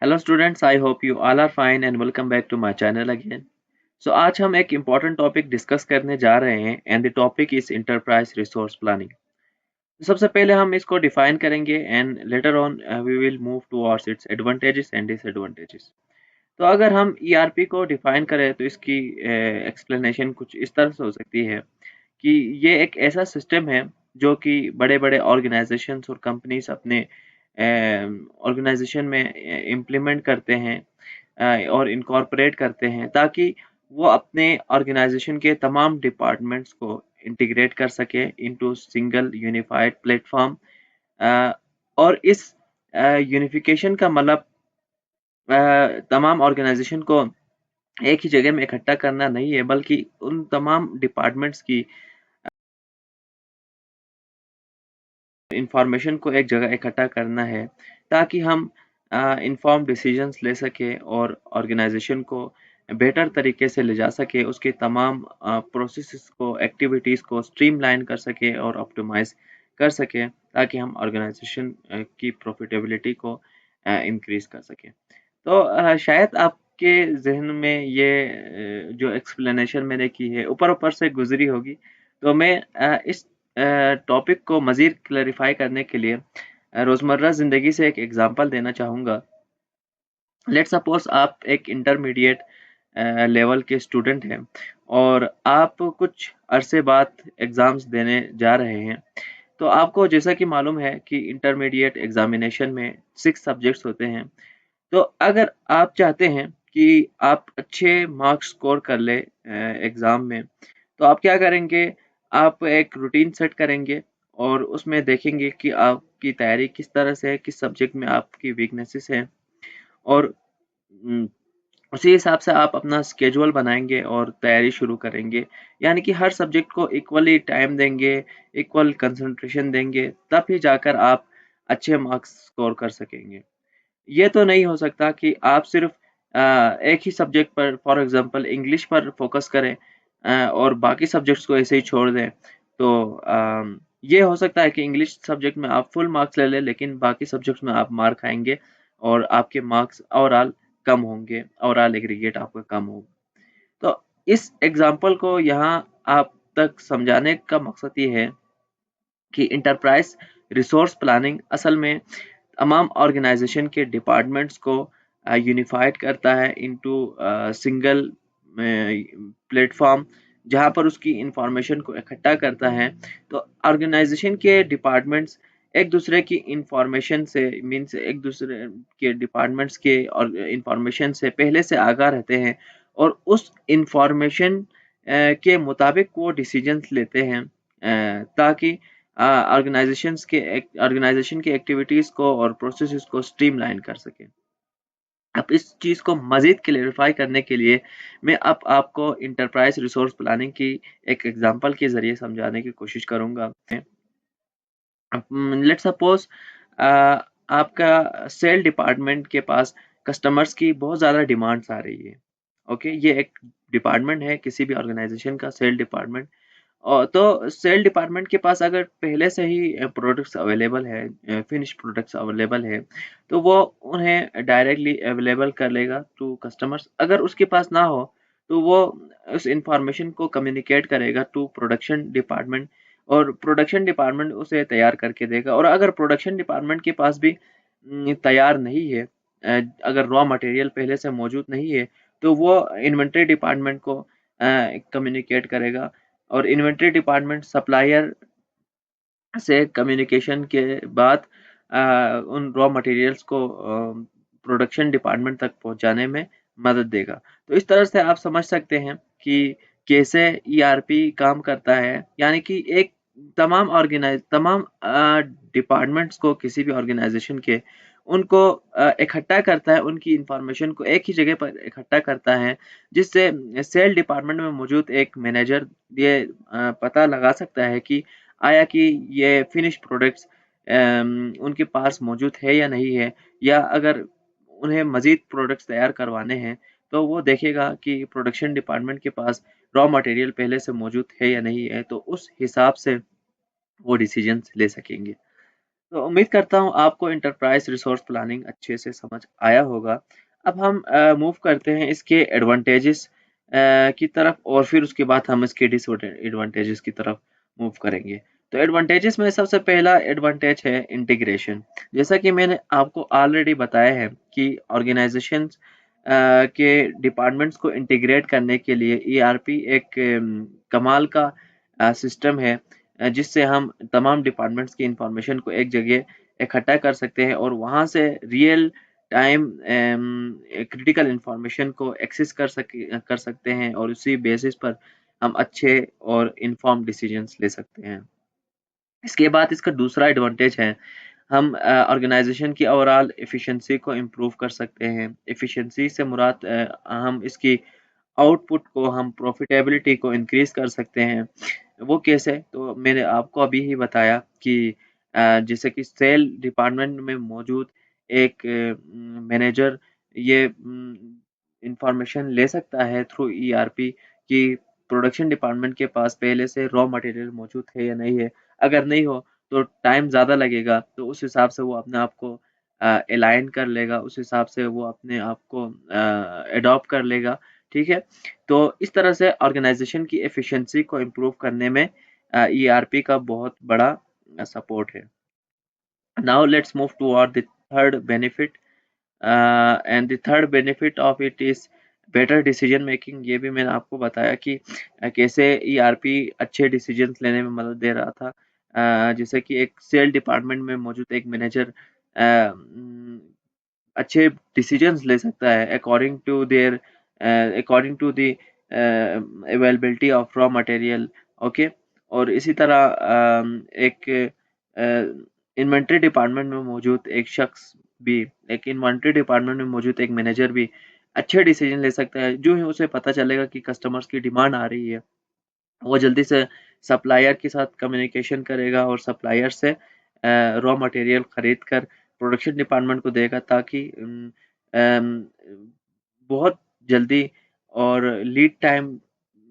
Hello students, I hope you all are fine and welcome back to my channel again. So आज हम एक important topic discuss करने जा रहे हैं and the topic is enterprise resource planning. सबसे पहले हम इसको डिफाइन करेंगे and later on we will move towards its advantages and disadvantages. तो अगर हम ईआरपी को डिफाइन करें तो इसकी एक्सप्लेनेशन कुछ इस तरह से हो सकती है कि ये एक ऐसा सिस्टम है जो कि बड़े-बड़े ऑर्गेनाइजेशंस और कंपनीज अपने ऑर्गेनाइजेशन में इम्प्लीमेंट करते हैं और इनकॉर्पोरेट करते हैं ताकि वो अपने ऑर्गेनाइजेशन के तमाम डिपार्टमेंट्स को इंटीग्रेट कर सके इनटू सिंगल यूनिफाइड प्लेटफॉर्म। और इस यूनिफिकेशन का मतलब तमाम ऑर्गेनाइजेशन को एक ही जगह में इकट्ठा करना नहीं है, बल्कि उन तमाम डिपार्टमेंट्स की इंफॉर्मेशन को एक जगह इकट्ठा करना है ताकि हम इन्फॉर्म डिसीजंस ले सके और ऑर्गेनाइजेशन को बेहतर तरीके से ले जा सके, उसके तमाम प्रोसेसेस को, एक्टिविटीज़ को स्ट्रीमलाइन कर सके और ऑप्टिमाइज कर सके ताकि हम ऑर्गेनाइजेशन की प्रॉफिटेबिलिटी को इंक्रीज कर सके। तो शायद आपके जहन में ये जो एक्सप्लेनेशन मैंने की है ऊपर-ऊपर से गुजरी होगी। तो मैं इस टॉपिक को मज़ीद क्लैरिफ़ाई करने के लिए रोज़मर्रा ज़िंदगी से एक एग्ज़ाम्पल देना चाहूँगा। लेट्स सपोज़ आप एक इंटरमीडिएट लेवल के स्टूडेंट हैं और आप कुछ अरसे बाद एग्ज़ाम्स देने जा रहे हैं। तो आपको जैसा कि मालूम है कि इंटरमीडिएट एग्ज़ामिनेशन में 6 सब्जेक्ट्स होते हैं। तो अगर आप चाहते हैं कि आप अच्छे मार्क्स स्कोर कर ले एग्ज़ाम में, तो आप क्या करेंगे, आप एक रूटीन सेट करेंगे और उसमें देखेंगे कि आपकी तैयारी किस तरह से है, किस सब्जेक्ट में आपकी वीकनेसेस हैं और उम, उसी हिसाब से आप अपना स्केड्यूल बनाएँगे और तैयारी शुरू करेंगे। यानी कि हर सब्जेक्ट को इक्वली टाइम देंगे, इक्वल कंसंट्रेशन देंगे, तब ही जाकर आप अच्छे मार्क्स स्कोर कर सकेंगे। ये तो नहीं हो सकता कि आप सिर्फ एक ही सब्जेक्ट पर फॉर एग्जांपल इंग्लिश पर फोकस करें और बाकी सब्जेक्ट्स को ऐसे ही छोड़ दें। तो ये हो सकता है कि इंग्लिश सब्जेक्ट में आप फुल मार्क्स ले लें, लेकिन बाकी सब्जेक्ट्स में आप मार खाएँगे और आपके मार्क्स ओवरऑल कम होंगे, ओवरऑल एग्रीगेट आपका कम होगा। तो इस एग्ज़ाम्पल को यहाँ आप तक समझाने का मकसद ये है कि एंटरप्राइज़ रिसोर्स प्लानिंग असल में तमाम ऑर्गेनाइजेशन के डिपार्टमेंट्स को यूनिफाइड करता है इनटू सिंगल प्लेटफॉर्म, जहां पर उसकी इंफॉर्मेशन को इकट्ठा करता है। तो ऑर्गेनाइजेशन के डिपार्टमेंट्स एक दूसरे की इंफॉर्मेशन से मीन्स एक दूसरे के डिपार्टमेंट्स के और इंफॉर्मेशन से पहले से आगाह रहते हैं और उस इंफॉर्मेशन के मुताबिक वो डिसीजंस लेते हैं ताकि ऑर्गेनाइजेशन की एक्टिविटीज को और प्रोसेसेस को स्ट्रीमलाइन कर सके। अब इस चीज को मजीद क्लेरिफाई करने के लिए मैं अब आपको इंटरप्राइज रिसोर्स प्लानिंग की एक एग्जांपल के जरिए समझाने की कोशिश करूंगा। लेट्स सपोज आपका सेल डिपार्टमेंट के पास कस्टमर्स की बहुत ज़्यादा डिमांड्स आ रही है। ओके, ये एक डिपार्टमेंट है किसी भी ऑर्गेनाइजेशन का, सेल डिपार्टमेंट। और तो सेल डिपार्टमेंट के पास अगर पहले से ही प्रोडक्ट्स अवेलेबल है, फिनिश प्रोडक्ट्स अवेलेबल है, तो वो उन्हें डायरेक्टली अवेलेबल कर लेगा टू कस्टमर्स। अगर उसके पास ना हो तो वो उस इंफॉर्मेशन को कम्युनिकेट करेगा टू प्रोडक्शन डिपार्टमेंट और प्रोडक्शन डिपार्टमेंट उसे तैयार करके देगा। और अगर प्रोडक्शन डिपार्टमेंट के पास भी तैयार नहीं है, अगर रॉ मटेरियल पहले से मौजूद नहीं है, तो वो इन्वेंटरी डिपार्टमेंट को कम्युनिकेट करेगा और इन्वेंटरी डिपार्टमेंट सप्लायर से कम्युनिकेशन के बाद उन रॉ मटेरियल्स को प्रोडक्शन डिपार्टमेंट तक पहुंचाने में मदद देगा। तो इस तरह से आप समझ सकते हैं कि कैसे ईआरपी काम करता है। यानी कि एक तमाम डिपार्टमेंट्स को किसी भी ऑर्गेनाइजेशन के उनको इकट्ठा करता है, उनकी इंफॉर्मेशन को एक ही जगह पर इकट्ठा करता है, जिससे सेल डिपार्टमेंट में मौजूद एक मैनेजर ये पता लगा सकता है कि आया कि ये फिनिश प्रोडक्ट्स उनके पास मौजूद है या नहीं है, या अगर उन्हें मज़ीद प्रोडक्ट्स तैयार करवाने हैं, तो वो देखेगा कि प्रोडक्शन डिपार्टमेंट के पास रॉ मटेरियल पहले से मौजूद है या नहीं है, तो उस हिसाब से वो डिसीजंस ले सकेंगे। तो उम्मीद करता हूँ आपको एंटरप्राइज रिसोर्स प्लानिंग अच्छे से समझ आया होगा। अब हम मूव करते हैं इसके एडवांटेजेस की तरफ, और फिर उसके बाद हम इसके डिसएडवांटेजेस की तरफ मूव करेंगे। तो एडवांटेजेस में सबसे पहला एडवांटेज है इंटीग्रेशन। जैसा कि मैंने आपको ऑलरेडी बताया है कि ऑर्गेनाइजेशन के डिपार्टमेंट्स को इंटीग्रेट करने के लिए ईआरपी एक कमाल का सिस्टम है, जिससे हम तमाम डिपार्टमेंट्स की इंफॉर्मेशन को एक जगह इकट्ठा कर सकते हैं और वहाँ से रियल टाइम क्रिटिकल इंफॉर्मेशन को एक्सेस कर सकते हैं, और उसी बेसिस पर हम अच्छे और इन्फॉर्म्ड डिसीजंस ले सकते हैं। इसके बाद इसका दूसरा एडवांटेज है, हम ऑर्गेनाइजेशन की ओवरऑल एफिशिएंसी को इम्प्रूव कर सकते हैं। एफिशिएंसी से मुराद हम इसकी आउटपुट को, हम प्रॉफिटेबिलिटी को इंक्रीज कर सकते हैं। वो कैसे? तो मैंने आपको अभी ही बताया कि जैसे कि सेल डिपार्टमेंट में मौजूद एक मैनेजर ये इंफॉर्मेशन ले सकता है थ्रू ईआरपी कि प्रोडक्शन डिपार्टमेंट के पास पहले से रॉ मटेरियल मौजूद है या नहीं है। अगर नहीं हो तो टाइम ज़्यादा लगेगा, तो उस हिसाब से वो अपने आप को अलाइन कर लेगा, उस हिसाब से वो अपने आप को एडॉप्ट कर लेगा। ठीक है? तो इस तरह से ऑर्गेनाइजेशन की एफिशिएंसी को इम्प्रूव करने में ईआरपी का बहुत बड़ा सपोर्ट है। Now let's move toward the third benefit, and the third benefit of it is better decision making. ये भी मैंने आपको बताया कि कैसे ईआरपी अच्छे डिसीजंस लेने में मदद दे रहा था। जैसे कि एक सेल डिपार्टमेंट में मौजूद एक मैनेजर अच्छे डिसीजंस ले सकता है according to the availability of raw material. Okay. और इसी तरह एक इन्वेंट्री डिपार्टमेंट में मौजूद एक शख्स भी, एक इन्वेंट्री डिपार्टमेंट में मौजूद एक मैनेजर भी अच्छे डिसीजन ले सकता है। जो ही उसे पता चलेगा कि कस्टमर्स की डिमांड आ रही है, वो जल्दी से सप्लायर के साथ कम्युनिकेशन करेगा और सप्लायर से रॉ मटेरियल खरीद कर प्रोडक्शन डिपार्टमेंट को देगा, ताकि बहुत जल्दी और लीड टाइम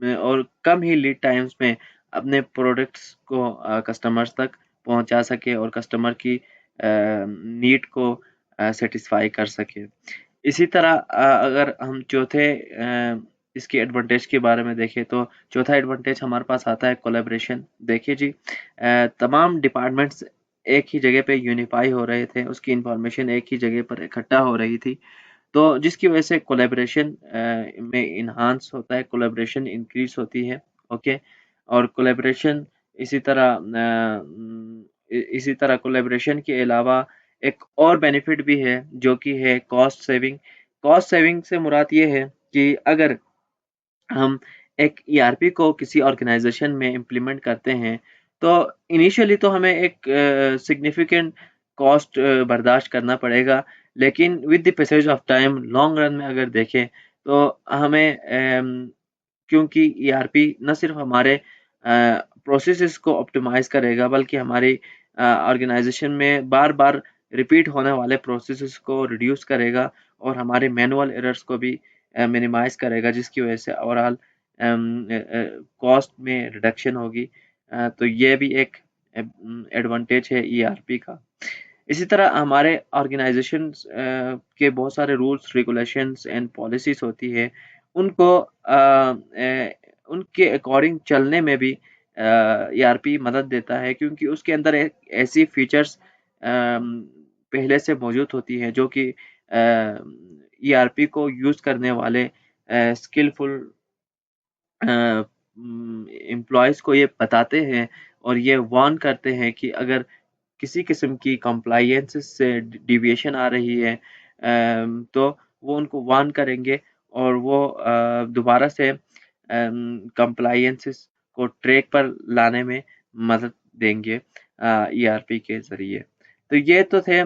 में, और कम ही लीड टाइम्स में अपने प्रोडक्ट्स को कस्टमर्स तक पहुंचा सके और कस्टमर की नीड को सेटिस्फाई कर सके। इसी तरह अगर हम चौथे इसके एडवांटेज के बारे में देखें, तो चौथा एडवांटेज हमारे पास आता है कोलैबोरेशन। देखिए जी, तमाम डिपार्टमेंट्स एक ही जगह पे यूनिफाई हो रहे थे, उसकी इंफॉर्मेशन एक ही जगह पर इकट्ठा हो रही थी, तो जिसकी वजह से कोलैबोरेशन में इन्हांस होता है, कोलैबोरेशन इंक्रीज होती है। ओके। और कोलैबोरेशन इसी तरह इसी तरह कोलैबोरेशन के अलावा एक और बेनिफिट भी है, जो कि है कॉस्ट सेविंग। कॉस्ट सेविंग से मुराद ये है कि अगर हम एक ईआरपी को किसी ऑर्गेनाइजेशन में इम्प्लीमेंट करते हैं, तो इनिशियली तो हमें एक सिग्निफिकेंट कॉस्ट बर्दाश्त करना पड़ेगा, लेकिन with the passage of time long run में अगर देखें तो हमें क्योंकि ईआरपी न सिर्फ हमारे प्रोसेसेस को ऑप्टिमाइज करेगा, बल्कि हमारी ऑर्गेनाइजेशन में बार बार रिपीट होने वाले प्रोसेसेस को रिड्यूस करेगा और हमारे मैनुअल एरर्स को भी मिनिमाइज करेगा, जिसकी वजह से ओवरऑल कॉस्ट में रिडक्शन होगी। तो ये भी एक एडवांटेज है ईआरपी का। इसी तरह हमारे ऑर्गेनाइजेशन के बहुत सारे रूल्स रेगुलेशंस एंड पॉलिसीज होती है, उनको उनके अकॉर्डिंग चलने में भी ईआरपी मदद देता है, क्योंकि उसके अंदर एक ऐसी फीचर्स पहले से मौजूद होती हैं जो कि ईआरपी को यूज़ करने वाले स्किलफुल एम्प्लॉयज़ को ये बताते हैं और ये वार्न करते हैं कि अगर किसी किस्म की कंप्लायंस से डिविएशन आ रही है, तो वो उनको वार्न करेंगे और वो दोबारा से कंप्लायंसेस को ट्रैक पर लाने में मदद देंगे ईआरपी के ज़रिए। तो ये तो थे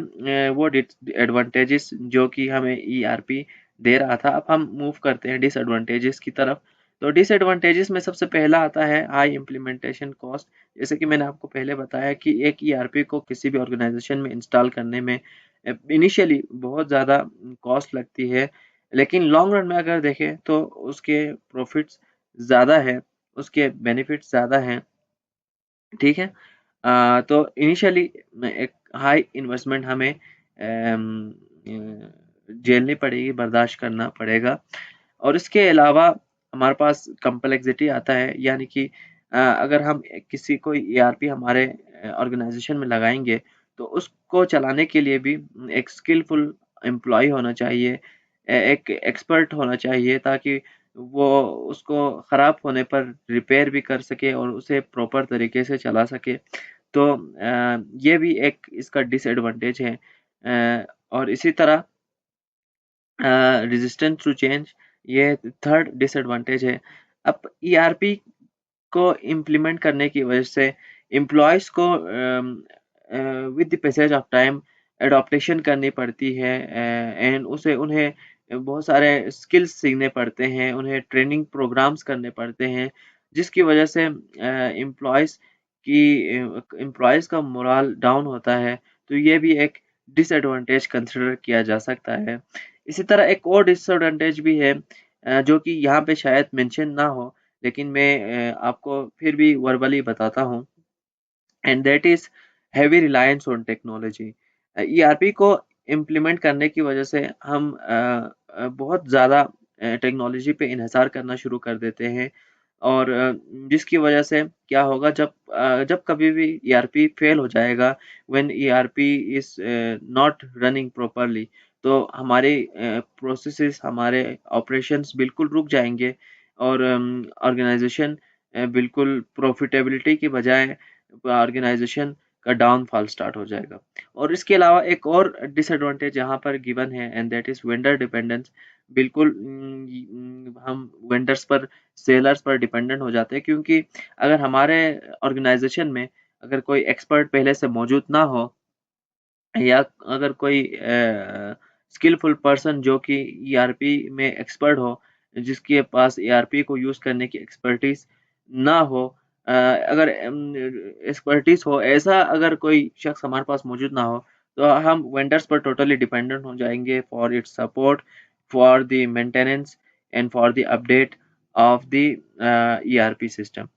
वो एडवांटेजेस जो कि हमें ईआरपी दे रहा था। अब हम मूव करते हैं डिसएडवांटेजेस की तरफ। तो डिसएडवांटेजेस में सबसे पहला आता है हाई इम्प्लीमेंटेशन कॉस्ट। जैसे कि मैंने आपको पहले बताया कि एक ईआरपी को किसी भी ऑर्गेनाइजेशन में इंस्टॉल करने में इनिशियली बहुत ज़्यादा कॉस्ट लगती है, लेकिन लॉन्ग रन में अगर देखें तो उसके प्रॉफिट्स ज़्यादा है, उसके बेनिफिट्स ज़्यादा हैं। ठीक है? तो इनिशियली एक हाई इन्वेस्टमेंट हमें झेलनी पड़ेगी, बर्दाश्त करना पड़ेगा। और इसके अलावा हमारे पास कॉम्प्लेक्सिटी आता है, यानी कि अगर हम किसी कोई ईआरपी हमारे ऑर्गेनाइजेशन में लगाएंगे, तो उसको चलाने के लिए भी एक स्किलफुल एम्प्लॉय होना चाहिए, एक एक्सपर्ट होना चाहिए, ताकि वो उसको ख़राब होने पर रिपेयर भी कर सके और उसे प्रॉपर तरीके से चला सके। तो ये भी एक इसका डिसएडवांटेज है। और इसी तरह रेजिस्टेंस टू चेंज, ये थर्ड डिसएडवांटेज है। अब ईआरपी को इम्प्लीमेंट करने की वजह से एम्प्लॉयज़ को with the passage of time adaptation करनी पड़ती है, एंड उसे उन्हें बहुत सारे स्किल्स सीखने पड़ते हैं, उन्हें ट्रेनिंग प्रोग्राम्स करने पड़ते हैं, जिसकी वजह से एम्प्लॉयज़ का मोरल डाउन होता है। तो ये भी एक डिसएडवांटेज कंसिडर किया जा सकता है। इसी तरह एक और डिसएडवांटेज भी है, जो कि यहाँ पे शायद मेंशन ना हो, लेकिन मैं आपको फिर भी वर्बली बताता हूँ, and that is heavy reliance on technology. ERP को इम्प्लीमेंट करने की वजह से हम बहुत ज़्यादा टेक्नोलॉजी पे इन्हिसार करना शुरू कर देते हैं, और जिसकी वजह से क्या होगा, जब कभी भी ईआरपी फेल हो जाएगा, when ERP is not running properly, तो हमारे प्रोसेसेस, हमारे ऑपरेशंस बिल्कुल रुक जाएंगे, और ऑर्गेनाइजेशन बिल्कुल प्रॉफिटेबिलिटी की बजाय ऑर्गेनाइजेशन का डाउनफॉल स्टार्ट हो जाएगा। और इसके अलावा एक और डिसएडवांटेज यहाँ पर गिवन है, and that is vendor dependence. बिल्कुल हम वेंडर्स पर, सेलर्स पर डिपेंडेंट हो जाते हैं, क्योंकि अगर हमारे ऑर्गेनाइजेशन में अगर कोई एक्सपर्ट पहले से मौजूद ना हो, या अगर कोई स्किलफुल पर्सन जो कि ईआरपी में एक्सपर्ट हो, जिसके पास ईआरपी को यूज़ करने की एक्सपर्टीज ना हो, अगर एक्सपर्टीज हो, ऐसा अगर कोई शख्स हमारे पास मौजूद ना हो, तो हम वेंडर्स पर टोटली डिपेंडेंट हो जाएंगे for its support, for the maintenance, and for the update of the ERP system.